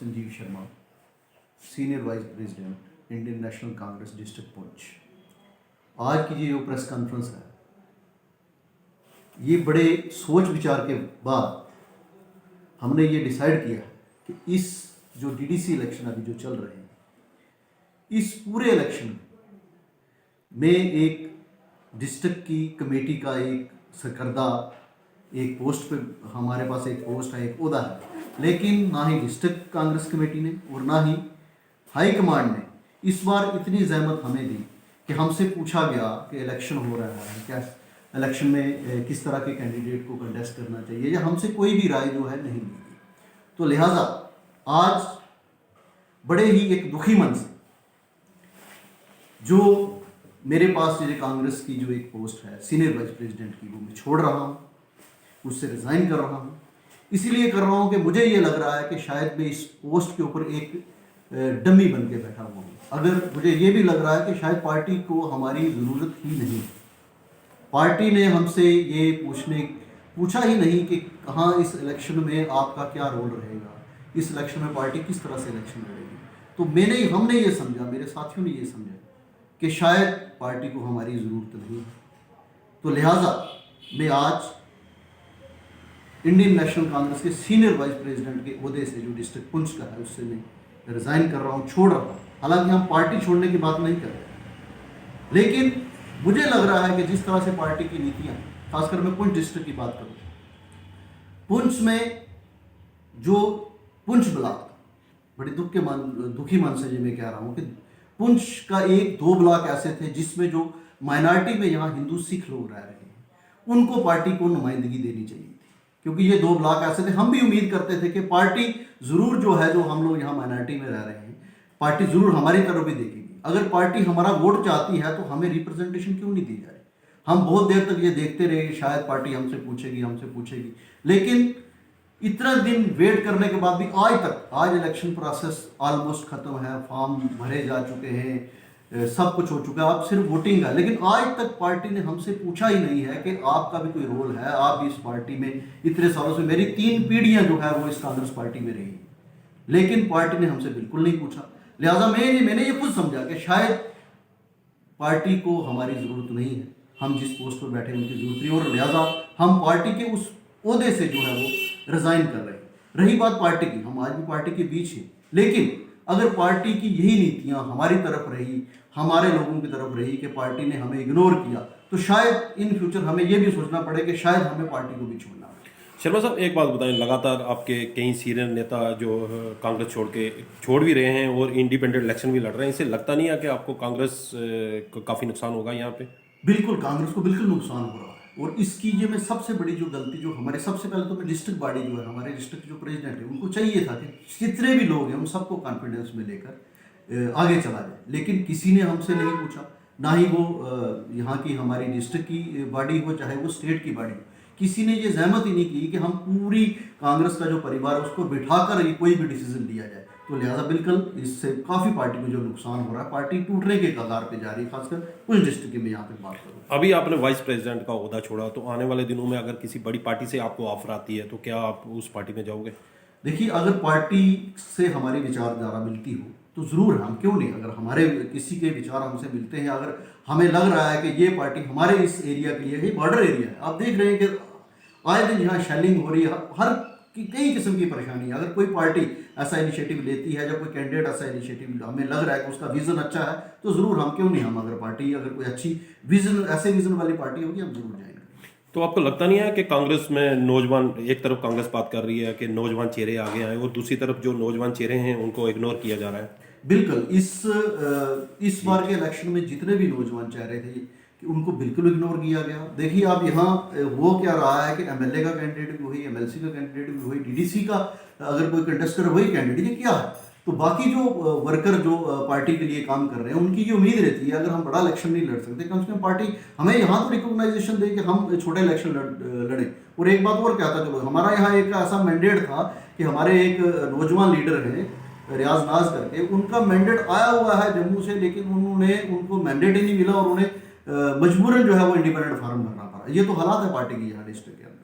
Sanjeev Sharma, senior vice president Indian national Congress district Poonch. आज की जो प्रेस कॉन्फ्रेंस है, ये बड़े सोच विचार के बाद हमने ये डिसाइड किया कि इस जो डीडीसी इलेक्शन अभी जो चल रहे हैं, इस पूरे इलेक्शन में एक डिस्ट्रिक्ट की कमेटी का एक सरकर्दा, एक पोस्ट पे हमारे पास एक पोस्ट है, एक ओहदा है, लेकिन ना ही डिस्ट्रिक्ट कांग्रेस कमेटी ने और ना ही हाई कमांड ने इस बार इतनी जहमत हमें दी कि हमसे पूछा गया कि इलेक्शन हो रहा है, क्या इलेक्शन में किस तरह के कैंडिडेट को कंटेस्ट करना चाहिए, या हमसे कोई भी राय जो है नहीं दी गई। तो लिहाजा आज बड़े ही एक दुखी मन से जो मेरे पास जो कांग्रेस की जो एक पोस्ट है सीनियर वाइस प्रेसिडेंट की, वो मैं छोड़ रहा हूँ, उससे रिज़ाइन कर रहा हूँ। इसीलिए कर रहा हूँ कि मुझे ये लग रहा है कि शायद मैं इस पोस्ट के ऊपर एक डमी बन के बैठा हुआ हूँ। अगर मुझे ये भी लग रहा है कि शायद पार्टी को हमारी ज़रूरत ही नहीं, पार्टी ने हमसे ये पूछा ही नहीं कि कहाँ इस इलेक्शन में आपका क्या रोल रहेगा, इस इलेक्शन में पार्टी किस तरह से इलेक्शन लड़ेगी। तो हमने ये समझा, मेरे साथियों ने ये समझा कि शायद पार्टी को हमारी ज़रूरत नहीं है। तो लिहाजा मैं आज इंडियन नेशनल कांग्रेस के सीनियर वाइस प्रेसिडेंट के ओहदे से, जो डिस्ट्रिक्ट पुंछ का है, उससे मैं रिज़ाइन कर रहा हूँ, छोड़ रहा हूँ। हालांकि हम पार्टी छोड़ने की बात नहीं कर रहे, लेकिन मुझे लग रहा है कि जिस तरह से पार्टी की नीतियाँ, खासकर मैं पुंछ डिस्ट्रिक्ट की बात करूँ, पुंछ में जो पुंछ ब्लॉक, बड़े दुखी मन से मैं कह रहा हूँ कि पुंछ का 1-2 ब्लॉक ऐसे थे जिसमें जो माइनॉरिटी में यहाँ हिंदू सिख लोग रह रहे हैं, उनको पार्टी को नुमाइंदगी देनी चाहिए थी, क्योंकि ये 2 ब्लॉक ऐसे थे। हम भी उम्मीद करते थे कि पार्टी ज़रूर जो है, जो हम लोग यहाँ माइनॉरिटी में रह रहे हैं, पार्टी ज़रूर हमारी तरफ भी देखेगी। अगर पार्टी हमारा वोट चाहती है तो हमें रिप्रेजेंटेशन क्यों नहीं दी जा रही। हम बहुत देर तक ये देखते रहे, शायद पार्टी हमसे पूछेगी, लेकिन इतना दिन वेट करने के बाद भी आज इलेक्शन प्रोसेस ऑलमोस्ट ख़त्म है, फॉर्म भरे जा चुके हैं, सब कुछ हो चुका है, अब सिर्फ वोटिंग है, लेकिन आज तक पार्टी ने हमसे पूछा ही नहीं है कि आपका भी कोई रोल है, आप भी इस पार्टी में इतने सालों से, मेरी 3 पीढ़ियां जो है वो इस कांग्रेस पार्टी में रही, लेकिन पार्टी ने हमसे बिल्कुल नहीं पूछा। लिहाजा मैंने ये खुद समझा कि शायद पार्टी को हमारी ज़रूरत नहीं है, हम जिस पोस्ट पर बैठे उनकी ज़रूरत नहीं, और लिहाजा हम पार्टी के उस ओहदे से जो है वो रिज़ाइन कर रहे हैं। रही बात पार्टी की, हम आज भी पार्टी के बीच हैं, लेकिन अगर पार्टी की यही नीतियां हमारी तरफ रही, हमारे लोगों की तरफ रही कि पार्टी ने हमें इग्नोर किया, तो शायद इन फ्यूचर हमें यह भी सोचना पड़े कि शायद हमें पार्टी को भी छोड़ना पड़े। शर्मा साहब, एक बात बताएं, लगातार आपके कई सीनियर नेता जो कांग्रेस छोड़ भी रहे हैं और इंडिपेंडेंट इलेक्शन भी लड़ रहे हैं, इससे लगता नहीं है कि आपको कांग्रेस को काफ़ी नुकसान होगा यहाँ पे? बिल्कुल, कांग्रेस को बिल्कुल नुकसान हो रहा है, और इसकी ये मैं सबसे बड़ी जो गलती जो हमारे, सबसे पहले तो मैं डिस्ट्रिक्ट बॉडी जो है, हमारे डिस्ट्रिक्ट जो प्रेसिडेंट है, उनको चाहिए था कि जितने भी लोग हैं उन सबको कॉन्फिडेंस में लेकर आगे चला जाए, लेकिन किसी ने हमसे नहीं पूछा, ना ही वो यहाँ की हमारी डिस्ट्रिक्ट की बॉडी हो, चाहे वो स्टेट की बॉडी हो, किसी ने ये जहमत ही नहीं की कि हम पूरी कांग्रेस का जो परिवार है उसको बिठाकर ये कोई भी डिसीजन लिया जाए। तो लिहाजा बिल्कुल इससे काफ़ी पार्टी को जो नुकसान हो रहा है, पार्टी टूटने के कगार पे जा रही है, खासकर कुछ डिस्ट्रिक्ट की मैं यहाँ पे बात करूँ। अभी आपने वाइस प्रेसिडेंट का ओहदा छोड़ा, तो आने वाले दिनों में अगर किसी बड़ी पार्टी से आपको ऑफर आती है तो क्या आप उस पार्टी में जाओगे? देखिए, अगर पार्टी से हमारी विचारधारा मिलती हो तो ज़रूर, हम क्यों नहीं, अगर हमारे किसी के विचार हमसे मिलते हैं, अगर हमें लग रहा है कि ये पार्टी हमारे इस एरिया के लिए, ये बॉर्डर एरिया है, आप देख रहे हैं कि आए दिन यहाँ शेलिंग हो रही है, हर कई किस्म की परेशानी है। अगर कोई पार्टी ऐसा इनिशिएटिव लेती है, जब कोई कैंडिडेट ऐसा इनिशिएटिव, हमें लग रहा है कि उसका विजन अच्छा है, तो ज़रूर, हम क्यों नहीं, हम अगर पार्टी, अगर कोई अच्छी विजन, ऐसे विजन वाली पार्टी होगी, हम जरूर जाएंगे। तो आपको लगता नहीं है कि कांग्रेस में नौजवान, एक तरफ कांग्रेस बात कर रही है कि नौजवान चेहरे आगे आए, और दूसरी तरफ जो नौजवान चेहरे हैं उनको इग्नोर किया जा रहा है? बिल्कुल, इस बार के इलेक्शन में जितने भी नौजवान चेहरे थे कि उनको बिल्कुल इग्नोर किया गया। देखिए, आप यहाँ वो क्या रहा है कि एमएलए का कैंडिडेट भी वही, एमएलसी का कैंडिडेट भी वही, डीडीसी का अगर कोई कंटेस्ट करे वही कैंडिडेट, ये क्या है। तो बाकी जो वर्कर जो पार्टी के लिए काम कर रहे हैं, उनकी ये उम्मीद रहती है, अगर हम बड़ा इलेक्शन नहीं लड़ सकते, कम से कम पार्टी हमें यहाँ तो रिकॉग्नाइजेशन दे कि हम छोटे इलेक्शन लड़ें। और एक बात और कहता चलो, हमारा यहाँ एक ऐसा मैंडेट था कि हमारे एक नौजवान लीडर हैं रियाज नाज करके, उनका मैंडेट आया हुआ है जम्मू से, लेकिन उनको मैंडेट ही नहीं मिला और उन्हें मजबूरन जो है वो इंडिपेंडेंट फार्म करना पड़ा। ये तो हालात है पार्टी की यहाँ डिस्ट्रिक्ट के अंदर।